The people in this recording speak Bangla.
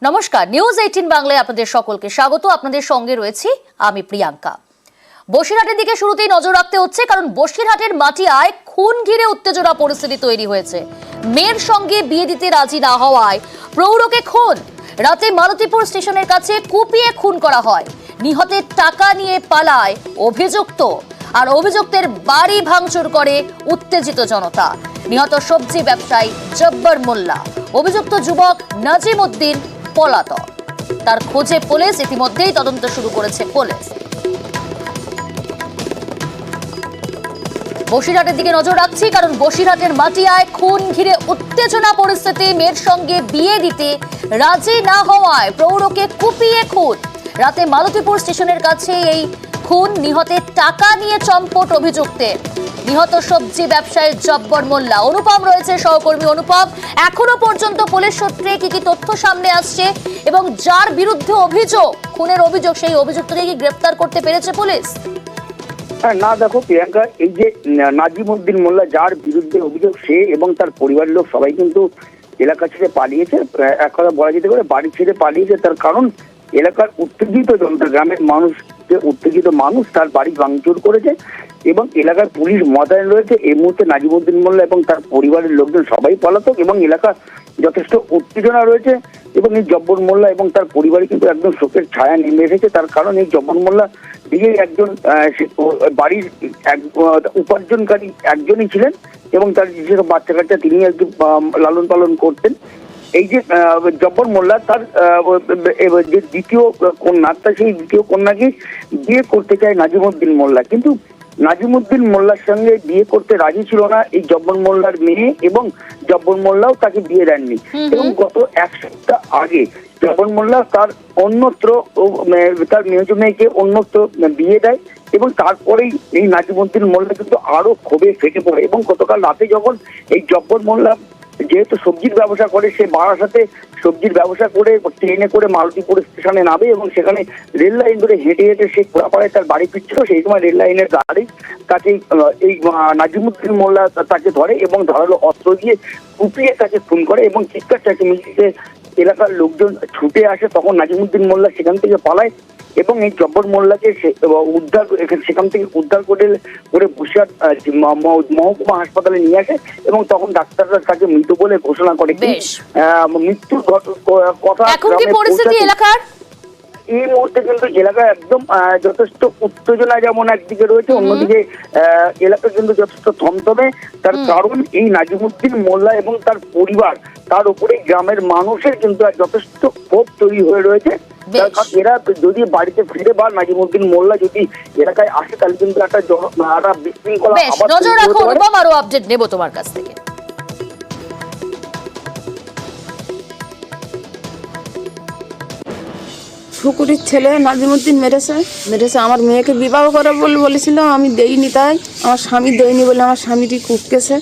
নমস্কার, নিউজ 18 বাংলায় আপনাদের সকলকে স্বাগত। আপনাদের সঙ্গে রয়েছি আমি প্রিয়াঙ্কা। বসিরহাটের দিকে শুরুতেই নজর রাখতে হচ্ছে, কারণ বসিরহাটের মাটিয়ায় খুন ঘিরে উত্তেজনা পরিস্থিতি তৈরি হয়েছে। মেয়ের সঙ্গে বিয়ে দিতে রাজি না হওয়ায় প্রৌঢ়কে খুন। রাতে মালতীপুর স্টেশনের কাছে কুপিয়ে খুন করা হয়। নিহতের টাকা নিয়ে পালায় অভিযুক্ত, আর অভিযুক্তের বাড়ি ভাঙচুর করে উত্তেজিত জনতা। নিহত সবজি ব্যবসায়ী জব্বর মোল্লা, অভিযুক্ত যুবক নাজিম উদ্দিন পলাতক। তার খোঁজে পুলিশ ইতিমধ্যেই তদন্ত শুরু করেছে। পুলিশ বসিরহাটের দিকে নজর রাখছি, কারণ বসিরহাটের মাটিয়ায় খুন ঘিরে উত্তেজনা পরিস্থিতি। মেয়ের সঙ্গে বিয়ে দিতে রাজি না হওয়ায় প্রৌঢ়কে কুপিয়ে খুন। রাতে মালতীপুর স্টেশনের কাছে এই খুন। নিহতের টাকা নিয়ে চম্পট অভিযুক্তের। নিহত সবজি ব্যবসায়ী জব্বর মোল্লা। অনুপম রয়েছে, সহকর্মী অনুপম। এখনো পর্যন্ত পুলিশ সূত্রে কি কি তথ্য সামনে আসছে এবং যার বিরুদ্ধে অভিযোগ, খুনের অভিযোগ, সেই অভিযুক্তকে কি গ্রেফতার করতে পেরেছে পুলিশ? না দেখো প্রিয়াঙ্কা, এই যে নাজিম উদ্দিন মোল্লা যার বিরুদ্ধে অভিযোগ, সে এবং তার পরিবারের লোক সবাই কিন্তু এলাকা ছেড়ে পালিয়েছে। এক কথা বলা যেতে পারে বাড়ি ছেড়ে পালিয়েছে। তার কারণ এলাকার উত্তেজিত জনতা, গ্রামের মানুষ, যে উত্তেজিত মানুষ তার বাড়ি ভাঙচুর করেছে এবং এলাকার পুলিশ মোতায়েন রয়েছে। এই মুহূর্তে নাজিম উদ্দিন মোল্লা এবং তার পরিবারের লোকজন সবাই পলাতক এবং এলাকা যথেষ্ট উত্তেজনা রয়েছে। এবং এই জব্বর মোল্লা এবং তার পরিবারে কিন্তু একদম শোকের ছায়া নেমে এসেছে। তার কারণ এই জব্বর মোল্লা নিজেই একজন বাড়ির উপার্জনকারী একজনই ছিলেন এবং তার যেসব বাচ্চা কাচ্চা তিনি একটু লালন পালন করতেন। এই যে জব্বর মোল্লা, তার যে দ্বিতীয় কন্যা, তার সেই দ্বিতীয় কন্যাকে বিয়ে করতে চায় নাজিম উদ্দিন মোল্লা, কিন্তু নাজিম উদ্দিন মোল্লার সঙ্গে বিয়ে করতে রাজি ছিল না এই জব্বর মোল্লার মেয়ে, এবং জব্বর মোল্লাও তাকে বিয়ে দেননি। এবং গত এক সপ্তাহ আগে জব্বর মোল্লা তার অন্যত্র, তার মেয়েকে অন্যত্র বিয়ে দেয় এবং তারপরেই এই নাজিম উদ্দিন মোল্লা কিন্তু আরো ক্ষোভে ফেটে পড়ে। এবং গতকাল রাতে যখন এই জব্বর মোল্লা, যেহেতু সবজির ব্যবসা করে, সে বারাসাতে সবজির ব্যবসা করে ট্রেনে করে মালতীপুর স্টেশনে নামে এবং সেখানে রেল লাইন ধরে হেঁটে হেঁটে সে কোড়াপাড়ায় তার বাড়ি ফিরছিল। সেই সময় রেল লাইনের গাড়ি তাকে এই নাজিমুদ্দিন মোল্লা তাকে ধরে এবং ধারালো অস্ত্র দিয়ে কুপিয়ে তাকে খুন করে এবং চিৎকার চেঁচামেচিতে এলাকার লোকজন ছুটে আসে। তখন নাজিমুদ্দিন মোল্লা সেখান থেকে পালায় এবং এই জব্বর মোল্লাকে উদ্ধার, সেখান থেকে উদ্ধার করে বসিরহাট মহকুমা হাসপাতালে নিয়ে আসে এবং তখন ডাক্তাররা তাকে মৃত বলে ঘোষণা করে। মৃত্যুর কথা এই মুহূর্তে কিন্তু এলাকায় একদম যথেষ্ট উত্তেজনা যেমন একদিকে রয়েছে, অন্যদিকে এলাকা কিন্তু যথেষ্ট থমথমে। তার কারণ এই নাজিমুদ্দিন মোল্লা এবং তার পরিবার, তার উপরে গ্রামের মানুষের কিন্তু যথেষ্ট ক্ষোভ তৈরি হয়ে রয়েছে। এরা যদি বাড়িতে ফিরে বা নাজিমুদ্দিন মোল্লা যদি এলাকায় আসে, তাহলে কিন্তু একটা বিশৃঙ্খলা আরো আপডেট নেব তোমার কাছ থেকে। শুকুরির ছেলে নাজিমুদ্দিন মেরেছে আমার মেয়েকে বিবাহ করে বলেছিল, আমি দেইনি, তাই আমার স্বামী দেয়নি বলে আমার স্বামীটি কুটকেছে।